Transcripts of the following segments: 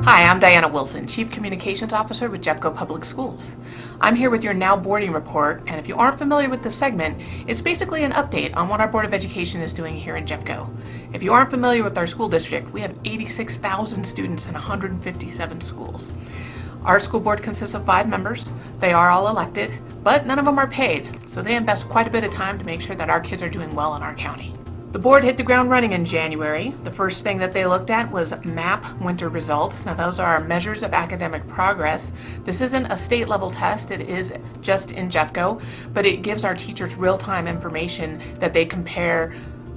Hi, I'm Diana Wilson, Chief Communications Officer with Jeffco Public Schools. I'm here with your Now Boarding Report, and if you aren't familiar with this segment, it's basically an update on what our Board of Education is doing here in Jeffco. If you aren't familiar with our school district, we have 86,000 students in 157 schools. Our school board consists of 5 members. They are all elected, but none of them are paid, so they invest quite a bit of time to make sure that our kids are doing well in our county. The board hit the ground running in January. The first thing that they looked at was MAP winter results. Now those are our measures of academic progress. This isn't a state level test, it is just in Jeffco, but it gives our teachers real-time information that they compare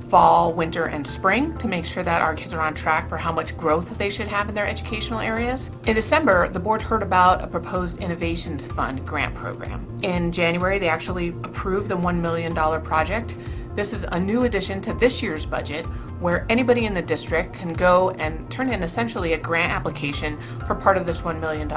fall, winter, and spring to make sure that our kids are on track for how much growth they should have in their educational areas. In December, the board heard about a proposed Innovations Fund grant program. In January, they actually approved the $1 million project. This is a new addition to this year's budget where anybody in the district can go and turn in essentially a grant application for part of this $1 million.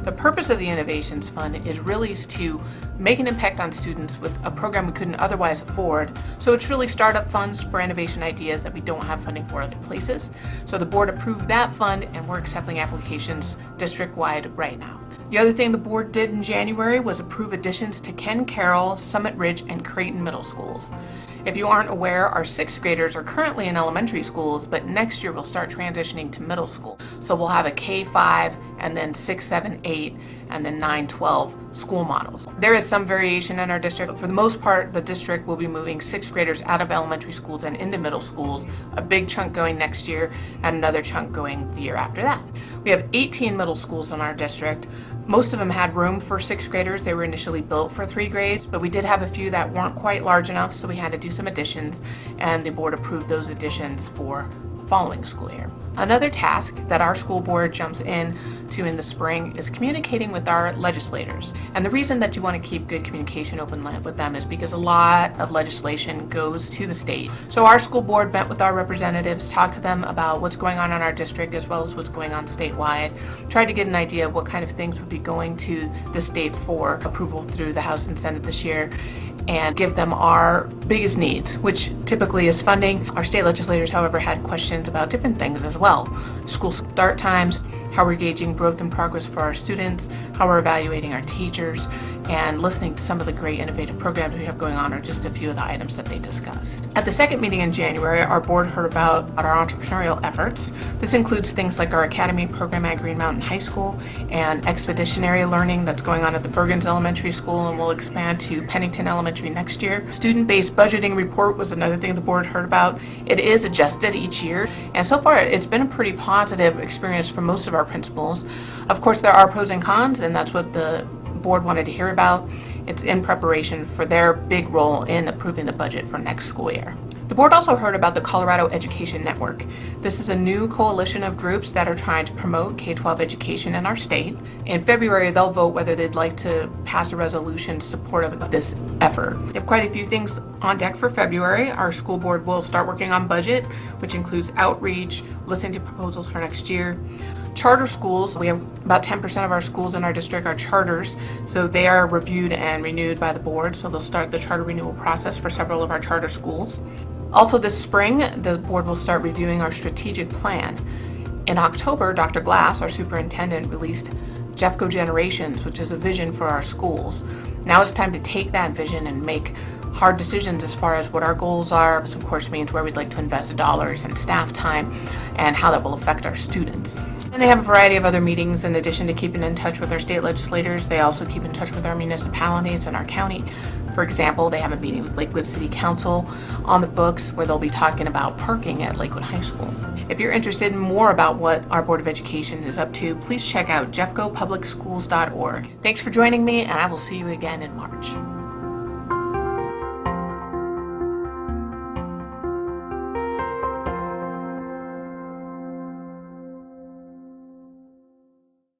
The purpose of the Innovations Fund is really to make an impact on students with a program we couldn't otherwise afford. So it's really startup funds for innovation ideas that we don't have funding for other places. So the board approved that fund and we're accepting applications district-wide right now. The other thing the board did in January was approve additions to Ken Carroll, Summit Ridge, and Creighton middle schools. If you aren't aware, our 6th graders are currently in elementary schools, but next year we'll start transitioning to middle school. So we'll have a K-5 and then 6, 7, 8, and then 9, 12 school models. There is some variation in our district, but for the most part, the district will be moving 6th graders out of elementary schools and into middle schools, a big chunk going next year and another chunk going the year after that. We have 18 middle schools in our district. Most of them had room for 6th graders. They were initially built for 3 grades, but we did have a few that weren't quite large enough, so we had to do some additions, and the board approved those additions for the following school year. Another task that our school board jumps in to in the spring is communicating with our legislators. And the reason that you want to keep good communication open with them is because a lot of legislation goes to the state. So our school board met with our representatives, talked to them about what's going on in our district as well as what's going on statewide, tried to get an idea of what kind of things would be going to the state for approval through the House and Senate this year, and give them our biggest needs, which typically is funding. Our state legislators, however, had questions about different things as well. School start times, how we're gauging growth and progress for our students, how we're evaluating our teachers, and listening to some of the great innovative programs we have going on are just a few of the items that they discussed. At the second meeting in January, our board heard about our entrepreneurial efforts. This includes things like our academy program at Green Mountain High School and expeditionary learning that's going on at the Bergens Elementary School and will expand to Pennington Elementary next year. Student-based budgeting report was another thing the board heard about. It is adjusted each year, and so far it's been a pretty positive experience for most of our principals. Of course, there are pros and cons, and that's what the board wanted to hear about. It's in preparation for their big role in approving the budget for next school year. The board also heard about the Colorado Education Network. This is a new coalition of groups that are trying to promote K-12 education in our state. In February, they'll vote whether they'd like to pass a resolution supportive of this effort. We have quite a few things on deck for February. Our school board will start working on budget, which includes outreach, listening to proposals for next year. Charter schools, we have about 10% of our schools in our district are charters, so they are reviewed and renewed by the board, so they'll start the charter renewal process for several of our charter schools. Also this spring, the board will start reviewing our strategic plan. In October, Dr. Glass, our superintendent, released Jeffco Generations, which is a vision for our schools. Now it's time to take that vision and make hard decisions as far as what our goals are. This of course means where we'd like to invest dollars and staff time and how that will affect our students. And they have a variety of other meetings in addition to keeping in touch with our state legislators. They also keep in touch with our municipalities and our county. For example, they have a meeting with Lakewood City Council on the books where they'll be talking about parking at Lakewood High School. If you're interested in more about what our Board of Education is up to, please check out jeffcopublicschools.org. Thanks for joining me, and I will see you again in March.